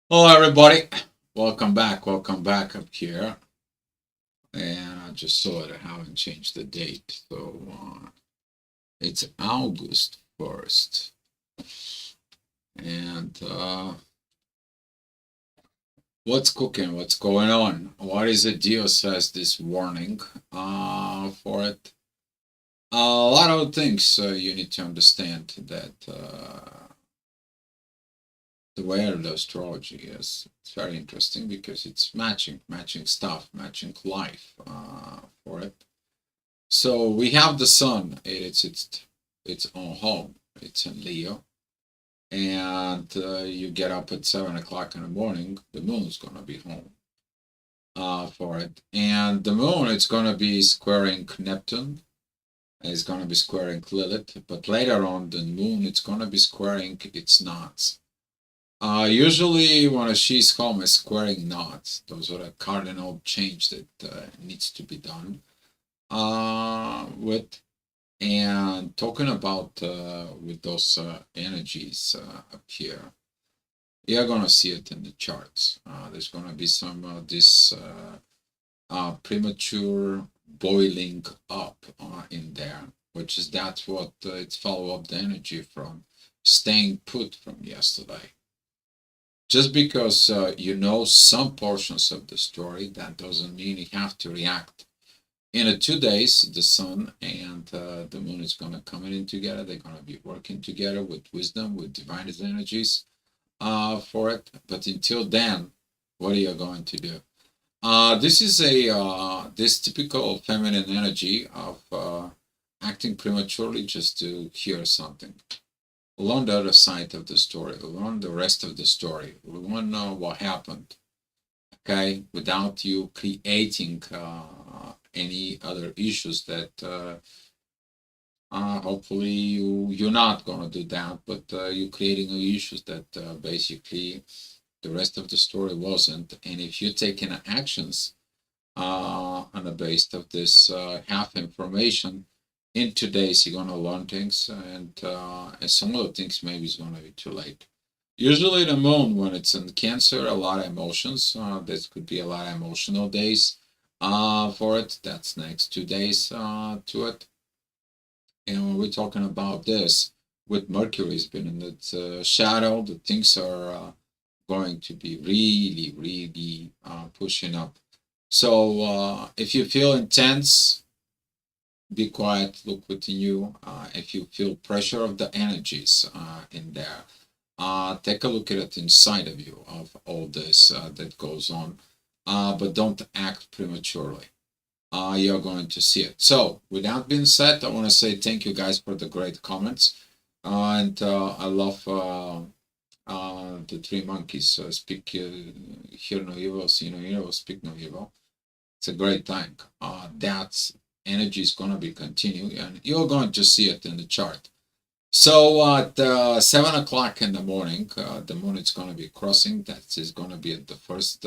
Hello, everybody. Welcome back up here. And I just saw it. I haven't changed the date. So it's August 1st. And what's cooking? What's going on? What is it Dio says this warning for it? A lot of things you need to understand that the way of the astrology is it's very interesting because it's matching stuff, matching life for it. So we have the sun. It's own home. It's in Leo, and you get up at 7 o'clock in the morning. The moon's gonna be home for it, and the moon it's gonna be squaring Neptune. It's gonna be squaring Lilith, but later on the moon it's gonna be squaring its knots. Usually when she's home, is squaring knots. Those are the cardinal change that needs to be done with. And talking about with those energies up here, you're gonna see it in the charts. There's gonna be some this premature boiling up in there, which is that's what it's follow up the energy from staying put from yesterday. Just because you know some portions of the story, that doesn't mean you have to react. In 2 days, the sun and the moon is going to come in together. They're going to be working together with wisdom, with divine energies for it. But until then, what are you going to do? This is a this typical feminine energy of acting prematurely just to hear something. Learn the other side of the story. Learn the rest of the story. We want to know what happened. Okay, without you creating any other issues that hopefully you're not gonna do that, but you're creating issues that basically the rest of the story wasn't. And if you're taking actions on the base of this half information, in 2 days you're gonna learn things, and some of the things maybe is gonna be too late. Usually the moon, when it's in Cancer, a lot of emotions. This could be a lot of emotional days for it. That's next 2 days to it. And when we're talking about this, with Mercury's been in its shadow, the things are going to be really, really pushing up. So if you feel intense, be quiet, look within you. If you feel pressure of the energies in there, take a look at it inside of you of all this that goes on, but don't act prematurely. You're going to see it. So, with that being said, I want to say thank you guys for the great comments, and I love the three monkeys. Speak hear no evil, see no evil, speak no evil. It's a great time. That's energy is going to be continuing, and you're going to see it in the chart. So at 7 o'clock in the morning, the moon is going to be crossing. That is going to be at the first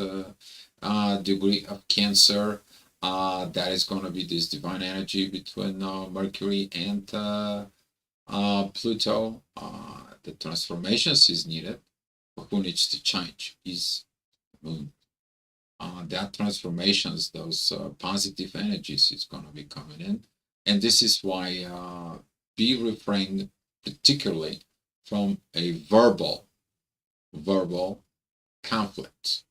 degree of Cancer. That is going to be this divine energy between Mercury and Pluto. The transformations is needed. But who needs to change is moon. That transformations, those positive energies, is going to be coming in, and this is why be refrained particularly from a verbal conflict.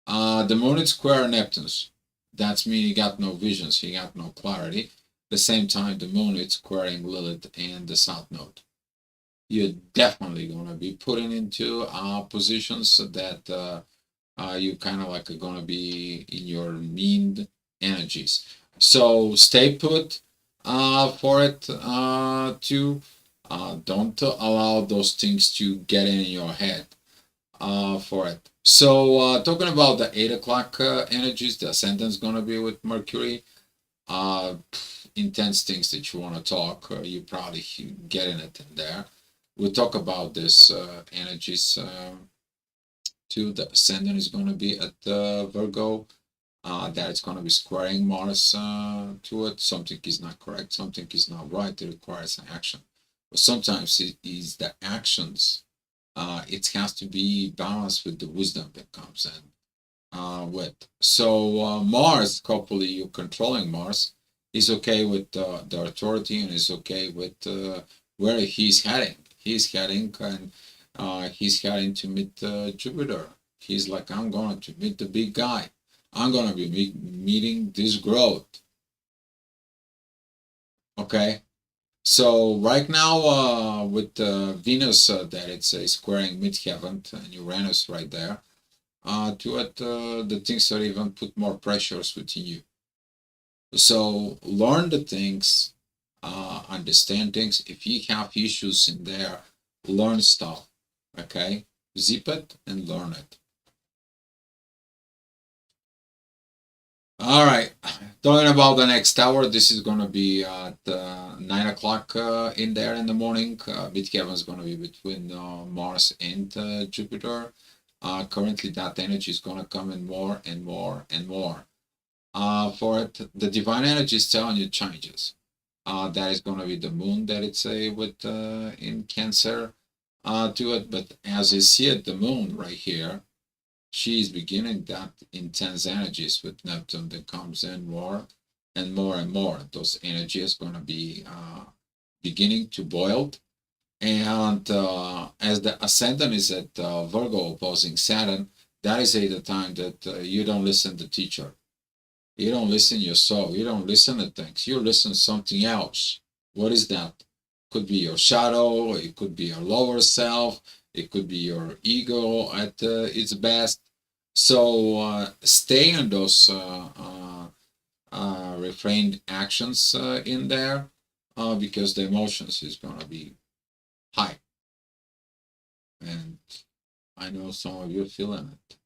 The moon is square Neptune's. That's mean you got no visions, you got no clarity. At the same time, the moon is squaring Lilith and the south node. You're definitely going to be putting into positions that you kind of like are going to be in your mean energies. So stay put for it too. Don't allow those things to get in your head for it. So talking about the 8 o'clock energies, the ascendant is going to be with Mercury. Uh, Intense things that you want to talk, you probably getting it in there. We'll talk about this energies too. The ascendant is going to be at Virgo. That is going to be squaring Mars to it. Something is not correct, something is not right. It requires an action. But sometimes it is the actions it has to be balanced with the wisdom that comes in with. So Mars, hopefully you're controlling Mars, is okay with the authority and is okay with where he's heading. He's heading and he's heading to meet Jupiter. He's like, I'm going to meet the big guy. I'm going to be meeting this growth. Okay. So right now, with Venus, that it's squaring midheaven and Uranus right there, to it, the things are even put more pressures within you. So learn the things, understand things. If you have issues in there, learn stuff. Okay, zip it and learn it. All right, talking about the next hour, this is going to be at 9 o'clock in there in the morning. Midheaven is going to be between Mars and Jupiter. Currently, that energy is going to come in more and more and more. For it, the divine energy is telling you changes. That is going to be the moon that it's with in Cancer to it. But as you see it, the moon right here, she is beginning that intense energies with Neptune that comes in more and more and more. Those energies going to be beginning to boil. And as the ascendant is at Virgo opposing Saturn, that is at the time that you don't listen to teacher. You don't listen your soul. You don't listen to things. You listen to something else. What is that? Could be your shadow. It could be your lower self. It could be your ego at its best. So stay on those refrained actions in there because the emotions is going to be high. And I know some of you feeling it.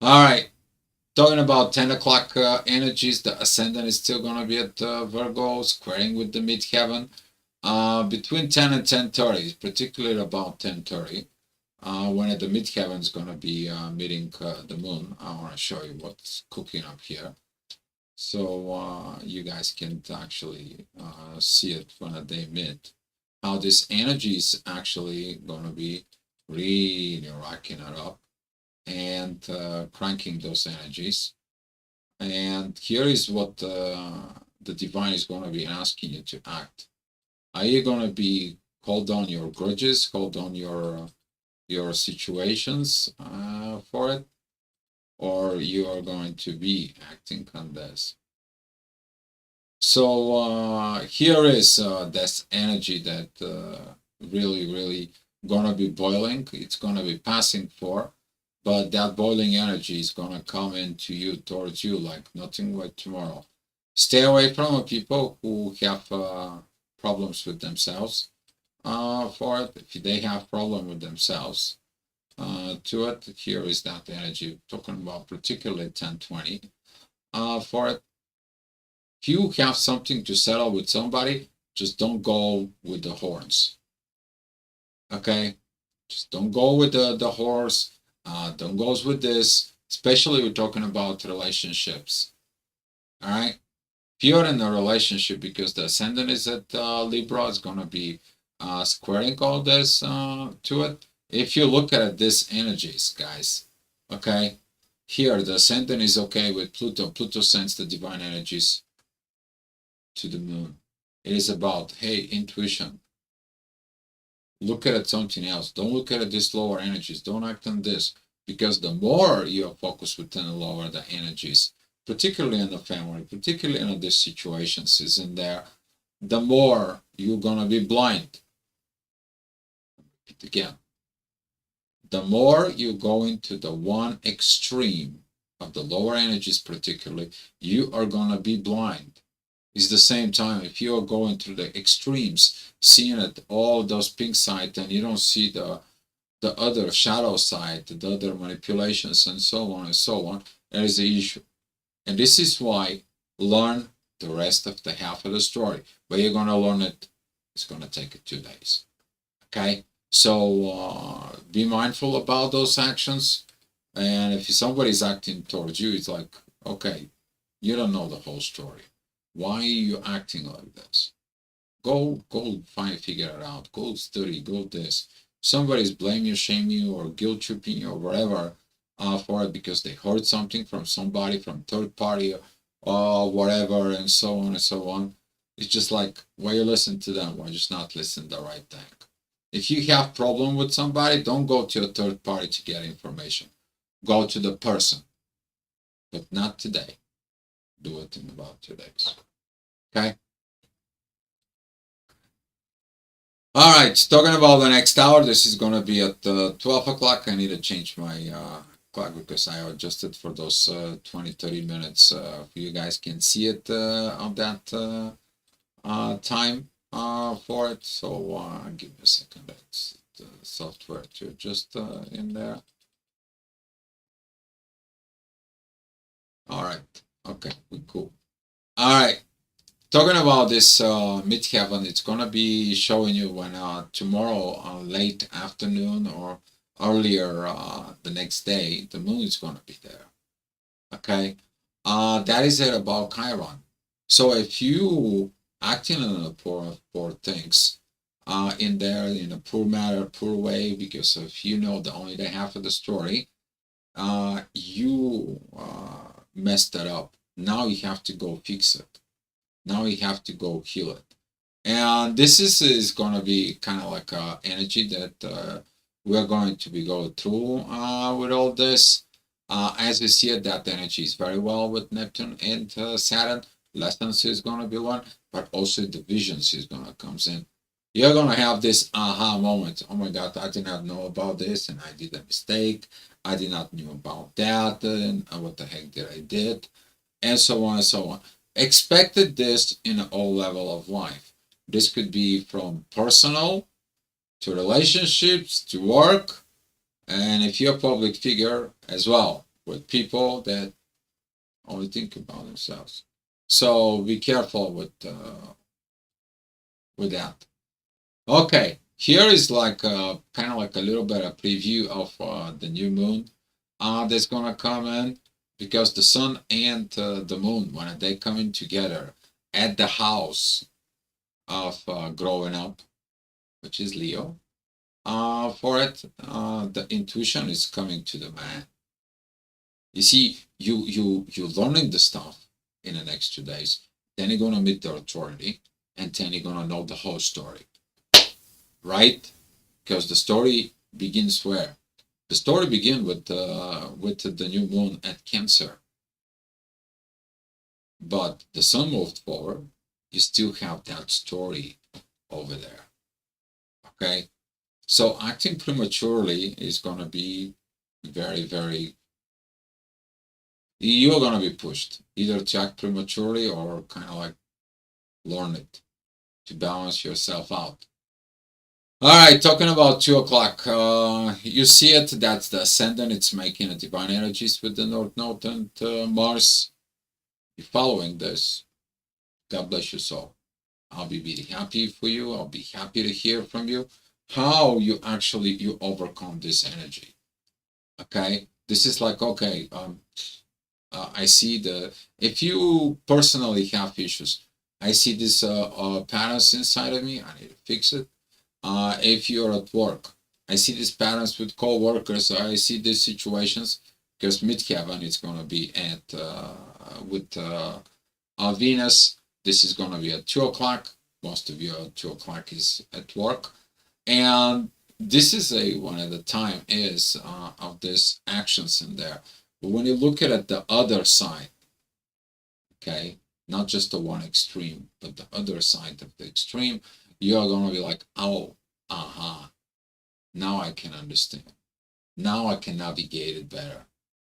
All right. Talking about 10 o'clock energies, the ascendant is still going to be at Virgo, squaring with the midheaven. Between 10 and 10:30, particularly about 10:30, when the midheaven is going to be meeting the moon. I want to show you what's cooking up here. So you guys can actually see it when they meet. How this energy is actually going to be really rocking it up and cranking those energies. And here is what the divine is going to be asking you to act. Are you going to be hold on your grudges, hold on your situations for it, or you are going to be acting on this? So here is this energy that really gonna be boiling. It's gonna be passing for, but that boiling energy is gonna come into you, towards you, like nothing like tomorrow. Stay away from people who have problems with themselves for it. If they have problem with themselves to it, here is that energy talking about, particularly 1020 for it. If you have something to settle with somebody, just don't go with the horns. Okay? Just don't go with the horse. Don't go with this. Especially we're talking about relationships. All right? If you're in a relationship, because the ascendant is at Libra, it's going to be squaring all this to it. If you look at this energies, guys, okay? Here, the ascendant is okay with Pluto. Pluto sends the divine energies to the moon. It is about, hey, intuition. Look at something else. Don't look at these lower energies. Don't act on this. Because the more you are focused within the lower the energies, particularly in the family, particularly in these situations is in there, the more you're gonna be blind. Again, the more you go into the one extreme of the lower energies, particularly, you are gonna be blind. It's the same time if you're going through the extremes, seeing it all those pink sides, and you don't see the other shadow side, the other manipulations, and so on, there is the issue. And this is why learn the rest of the half of the story. But you're gonna learn it. It's gonna take 2 days. Okay. So be mindful about those actions. And if somebody's acting towards you, it's like, okay, you don't know the whole story. Why are you acting like this? Go figure it out. Go study. Go this. Somebody's blaming you, shaming you, or guilt tripping you, or whatever for it because they heard something from somebody, from third party, or whatever, and so on and so on. It's just like, why you listen to them? Why just not listen to the right thing? If you have problem with somebody, don't go to a third party to get information. Go to the person, but not today. Do it in about 2 days. Okay. All right. Talking about the next hour, this is gonna be at 12 o'clock. I need to change my clock because I adjusted for those 20, 30 minutes. You guys can see it on that time for it. So give me a second. That's the software to adjust in there. All right. Okay. Cool. All right. Talking about this midheaven, it's gonna be showing you when tomorrow late afternoon or earlier the next day, the moon is gonna be there. Okay, that is it about Chiron. So if you acting on a poor things in there in a poor matter, poor way, because if you know the only the half of the story, you messed that up. Now you have to go fix it. Now you have to go heal it. And this is going to be kind of like energy that we're going to be going through with all this. As we see it, that energy is very well with Neptune and Saturn. Lessons is going to be one, but also the visions is going to comes in. You're going to have this aha moment. Oh my God, I did not know about this and I did a mistake. I did not knew about that and what the heck did I did? And so on and so on. Expected this in all level of life. This could be from personal to relationships to work, and if you're a public figure as well, with people that only think about themselves. So be careful with that. Okay, here is like kind of like a little bit of preview of the new moon that's gonna come in because the sun and the moon when they coming together at the house of growing up, which is Leo. For it, the intuition is coming to the man. You see, you learning the stuff in the next 2 days. Then you're gonna meet the authority, and then you're gonna know the whole story, right? Because the story begins where? The story begins with the new moon at Cancer, but the sun moved forward. You still have that story over there. Okay, so acting prematurely is gonna be very, very. You're gonna be pushed either to act prematurely or kind of like learn it to balance yourself out. All right, talking about 2 o'clock. You see it. That's the ascendant. It's making a divine energies with the North Node and Mars. You're following this. God bless you so. I'll be really happy for you. I'll be happy to hear from you how you overcome this energy. Okay, this is like okay. I see if you personally have issues, I see this patterns inside of me. I need to fix it. If you're at work, I see these patterns with co-workers. I see these situations because midheaven is going to be at with Venus. This is going to be at 2 o'clock. Most of you at 2 o'clock is at work, and this is one of the time is of this actions in there. But when you look at it, the other side, okay, not just the one extreme, but the other side of the extreme, you are going to be like, oh, aha, now I can understand. Now I can navigate it better.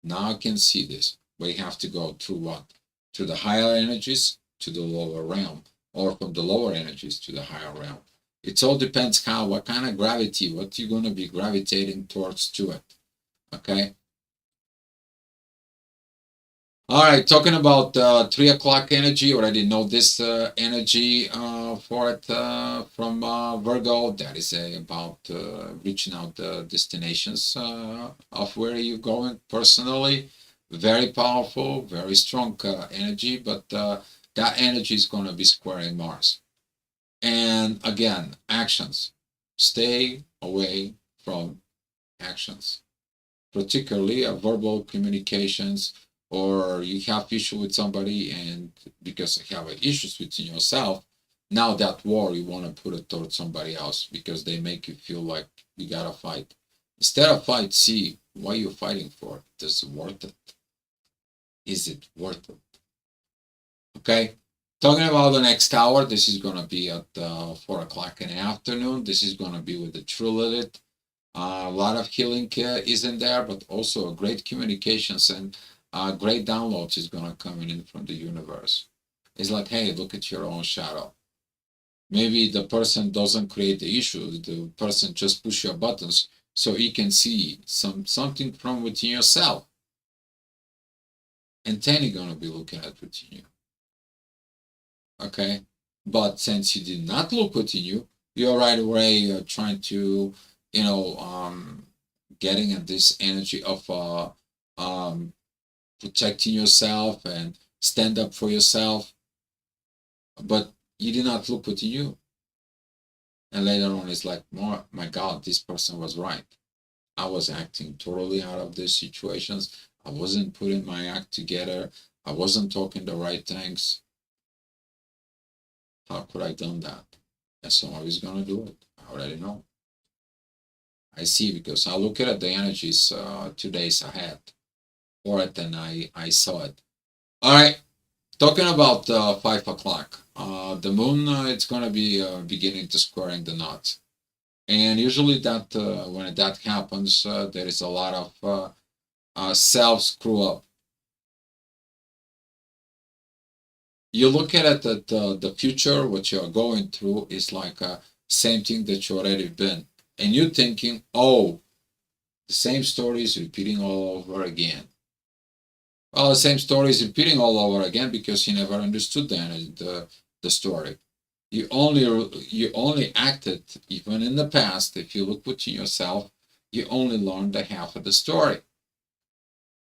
Now I can see this. But you have to go through what? Through the higher energies to the lower realm, or from the lower energies to the higher realm. It all depends what kind of gravity, what you're going to be gravitating towards to it. Okay? All right, talking about 3 o'clock energy, already know this energy for it from Virgo. That is about reaching out the destinations of where you're going personally. Very powerful, very strong energy, but that energy is going to be squaring Mars. And again, actions. Stay away from actions, particularly verbal communications, or you have issue with somebody and because you have issues within yourself, now that war you want to put it towards somebody else because they make you feel like you gotta fight. Instead of fight, see what you're fighting for. Is it worth it? Is it worth it? Okay. Talking about the next hour, this is gonna be at 4 o'clock in the afternoon. This is gonna be with the True Lilith. A lot of healing is in there, but also a great communications and great downloads is gonna come in from the universe. It's like, hey, look at your own shadow. Maybe the person doesn't create the issue. The person just push your buttons so you can see something from within yourself, and then you're gonna be looking at within you. Okay, but since you did not look within you, you're right away trying to, you know, getting in this energy of protecting yourself and stand up for yourself, but you did not look within you. And later on, it's like, more, my God, this person was right. I was acting totally out of these situations. I wasn't putting my act together. I wasn't talking the right things. How could I done that? And somebody's gonna do it. I already know. I see because I look at the energies 2 days ahead, or then I saw it. All right, talking about 5 o'clock. The moon, it's gonna be beginning to squaring the knot, and usually that when that happens, there is a lot of self screw up. You look at it that the future, what you're going through, is like same thing that you already been, and you're thinking, oh, the same story is repeating all over again. Well, the same story is repeating all over again because you never understood the story. You only acted, even in the past. If you look within yourself, you only learned the half of the story.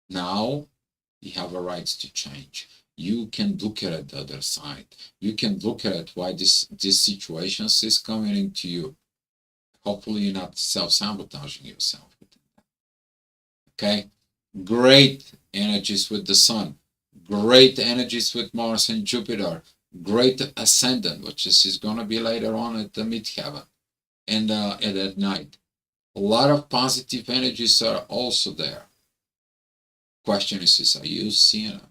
Now you have a right to change. You can look at it the other side. You can look at it why this situations is coming into you. Hopefully you're not self-sabotaging yourself. Okay? Great energies with the sun. Great energies with Mars and Jupiter. Great ascendant, which is going to be later on at the midheaven and at night. A lot of positive energies are also there. Question is are you seeing them?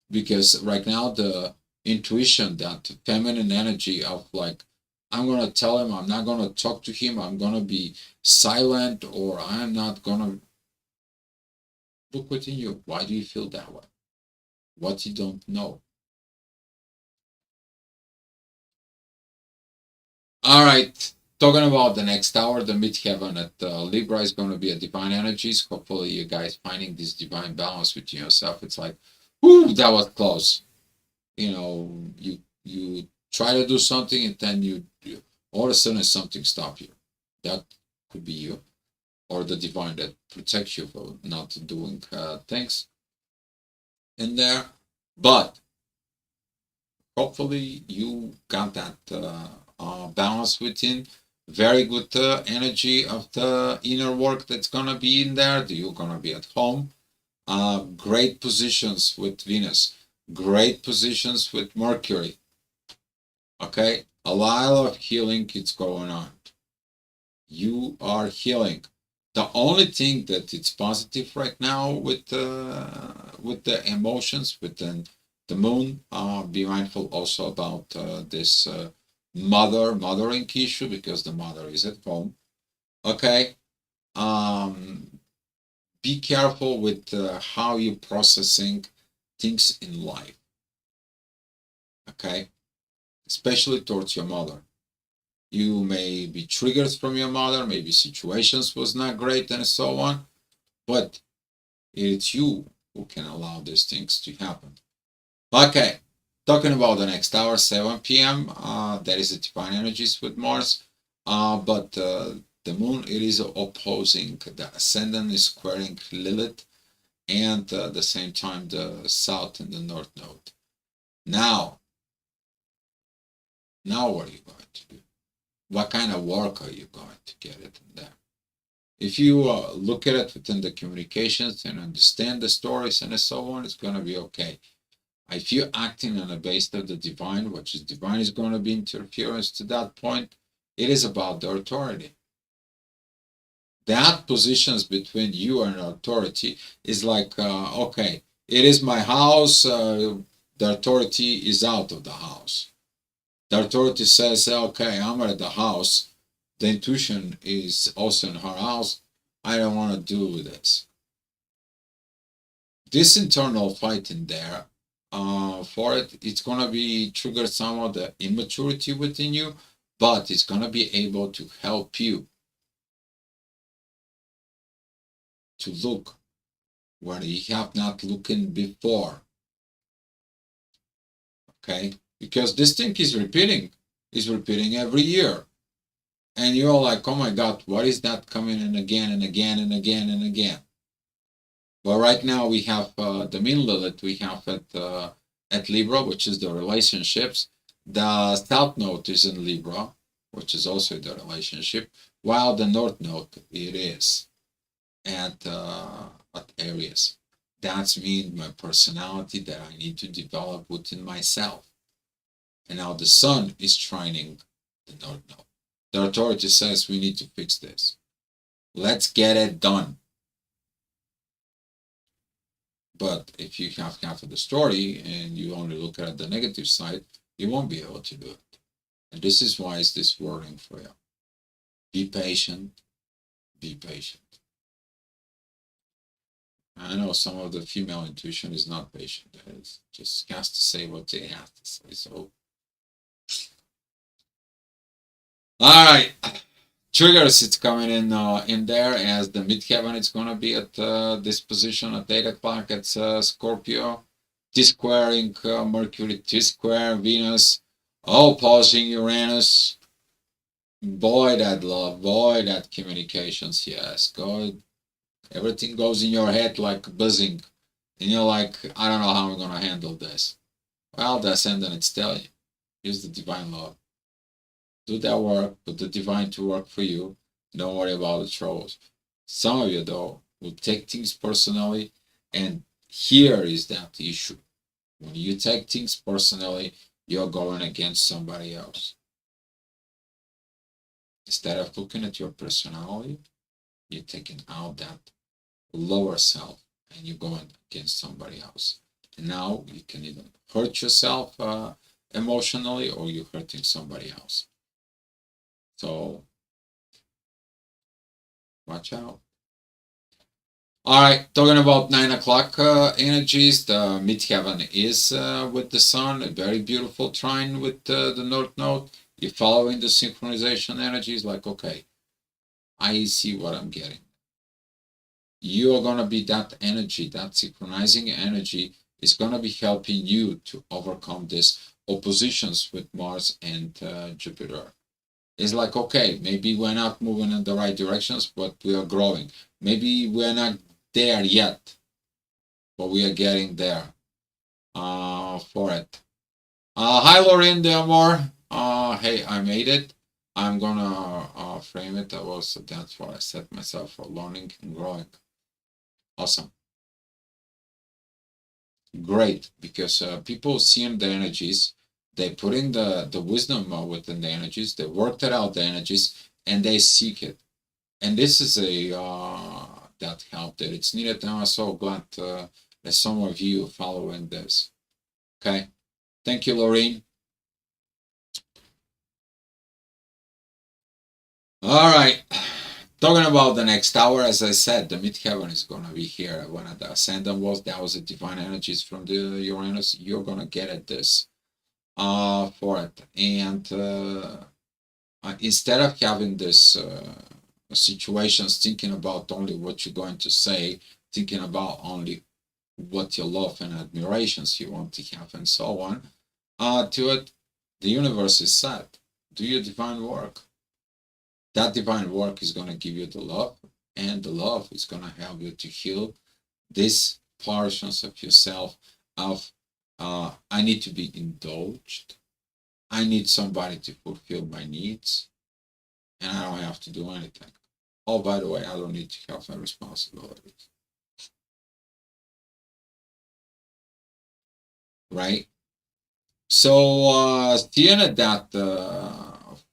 Because right now the intuition, that feminine energy of like, I'm gonna tell him, I'm not gonna talk to him, I'm gonna be silent, or I'm not gonna look within you. Why do you feel that way? What you don't know. All right. Talking about the next hour, the midheaven at Libra is going to be a divine energies. Hopefully, you guys finding this divine balance within yourself. It's like, whoo, that was close. You try to do something and then you all of a sudden something stop you. That could be you or the divine that protects you for not doing things in there. But hopefully you got that balance within. Very good energy of the inner work that's gonna be in there. You're gonna be at home. Great positions with Venus. Great positions with Mercury. Okay, a lot of healing is going on. You are healing. The only thing that it's positive right now with the emotions within the moon. Be mindful also about this mothering issue because the mother is at home. Okay. Be careful with how you're processing things in life. Okay, especially towards your mother. You may be triggered from your mother, maybe situations was not great and so on, but it's you who can allow these things to happen. Okay, talking about the next hour, 7 p.m. There is a divine energies with Mars, but the moon, it is opposing. The ascendant is squaring Lilith, and at the same time the south and the north node. Now what are you going to do? what kind of work are you going to get it in there? If you look at it within the communications and understand the stories and so on, it's going to be okay. If you're acting on the base of the divine, which is divine is going to be interference to that point, it is about the authority. That positions between you and authority is like, okay, it is my house, the authority is out of the house. The authority says, okay, I'm at the house. The intuition is also in her house. I don't want to do this. This internal fight in there, for it, it's going to be trigger some of the immaturity within you, but it's going to be able to help you to look where you have not looking before. Okay, because this thing is repeating every year, and you're like, oh my god, what is that coming in again and again and again and again? Well, right now we have the mean Lilith we have at Libra, which is the relationships. The South Node is in Libra, which is also the relationship, while the North Node it is at Aries. That's mean my personality that I need to develop within myself. And now the Sun is trining the North Node. The authority says we need to fix this. Let's get it done. But if you have half of the story and you only look at the negative side, you won't be able to do it. And this is why is this wording for you. Be patient. Be patient. I know some of the female intuition is not patient. It just has to say what they have to say. So, all right. Triggers, it's coming in there as the midheaven. It's going to be at this position at 8 o'clock. It's Scorpio, T-squaring Mercury, T-square Venus, opposing Uranus. Boy, that love, boy, that communications. Yes, God, everything goes in your head like buzzing. And you're like, I don't know how I'm going to handle this. Well, the ascendant, it's telling you. Use the divine love. Do that work, put the divine to work for you. Don't worry about the troubles. Some of you, though, will take things personally, and here is that issue. When you take things personally, you're going against somebody else. Instead of looking at your personality, you're taking out that lower self and you're going against somebody else. And now you can either hurt yourself emotionally or you're hurting somebody else. So watch out. All right, talking about 9 o'clock energies, the midheaven is with the sun, a very beautiful trine with the North Node. You're following the synchronization energies, like, okay, I see what I'm getting. You are going to be that energy, that synchronizing energy is going to be helping you to overcome these oppositions with Mars and Jupiter. It's like, okay, maybe we're not moving in the right directions, but we are growing. Maybe we're not there yet, but we are getting there for it. Hi, Lorraine Delmore. Hey, I made it. I'm gonna frame it. That's what I set myself for learning and growing. Awesome. Great, because people seeing the energies, they put in the wisdom within the energies, they worked it out the energies, and they seek it. And this is a that helped it. It's needed, and I'm so glad that some of you following this. Okay, thank you, Lorraine. All right. Talking about the next hour, as I said, the midheaven is gonna be here. One of the ascendant was that was the divine energies from the Uranus. You're gonna get at this for it, and instead of having this situations thinking about only what you're going to say, thinking about only what your love and admirations you want to have, and so on, to it, the universe is set. Do your divine work. That divine work is going to give you the love, and the love is going to help you to heal these portions of yourself of I need to be indulged. I need somebody to fulfill my needs. and I don't have to do anything. Oh, by the way, I don't need to have my responsibilities, right? So theater that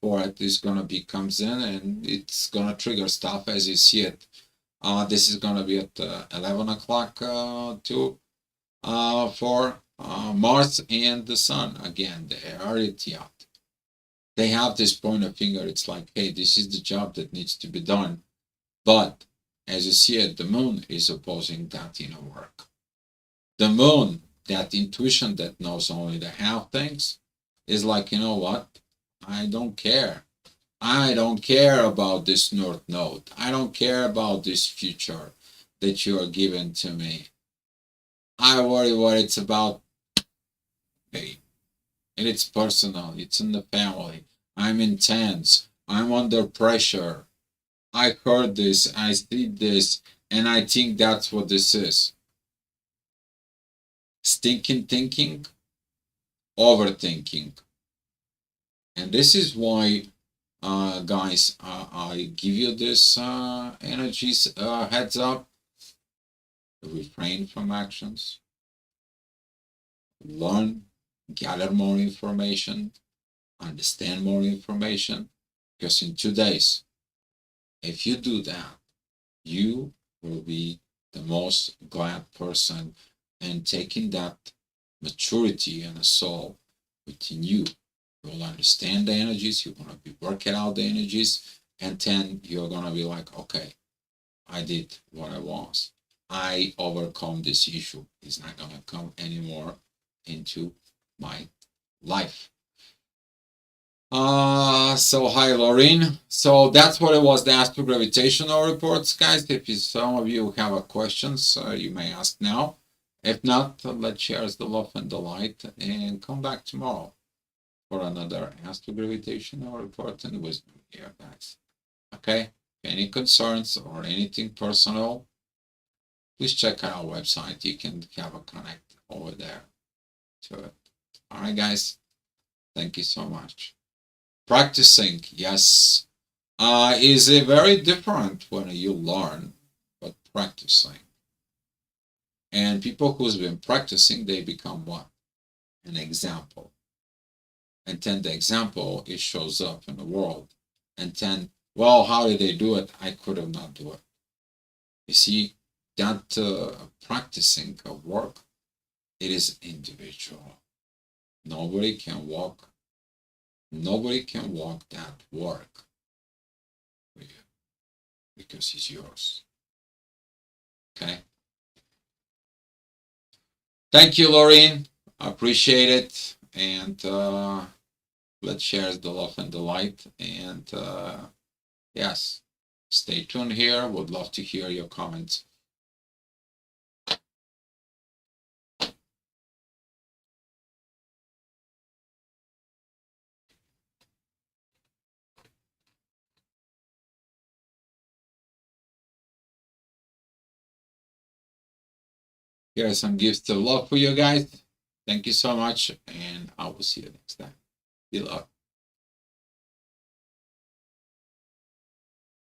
for it is gonna be comes in and it's gonna trigger stuff as you see it. This is gonna be at 11 o'clock to for Mars and the Sun again. They are it yet. They have this point of finger. It's like, hey, this is the job that needs to be done. But as you see it, the Moon is opposing that inner work. The Moon, that intuition that knows only the half things, is like, you know what? I don't care. I don't care about this North Node. I don't care about this future that you are giving to me. I worry what it's about me. And it's personal. It's in the family. I'm intense. I'm under pressure. I heard this. I see this. And I think that's what this is. Stinking thinking, overthinking. And this is why, guys, I give you this energies heads up. Refrain from actions. Learn, gather more information, understand more information. Because in 2 days, if you do that, you will be the most glad person and taking that maturity and a soul within you. You will understand the energies, you're gonna be working out the energies, and then you're gonna be like, okay, I did what I was. I overcome this issue. It's not gonna come anymore into my life. So hi Laureen. So that's what it was, the Astro Gravitational reports, guys. If some of you have a questions, you may ask now. If not, let's share the love and the light and come back tomorrow for another Astro Gravitational report and wisdom here, guys. Okay? Any concerns or anything personal, please check out our website. You can have a connect over there to it. All right, guys. Thank you so much. Practicing, yes, is a very different when you learn, but practicing. And people who's been practicing, they become what? An example. And then the example, it shows up in the world. And then, well, how did they do it? I could have not do it. You see, that practicing of work, it is individual. Nobody can walk that work for you because it's yours. Okay. Thank you, Laureen. I appreciate it. And let's share the love and the light. And yes, stay tuned here. Would love to hear your comments. Here are some gifts of love for you guys. Thank you so much. And I will see you next time. Be loved.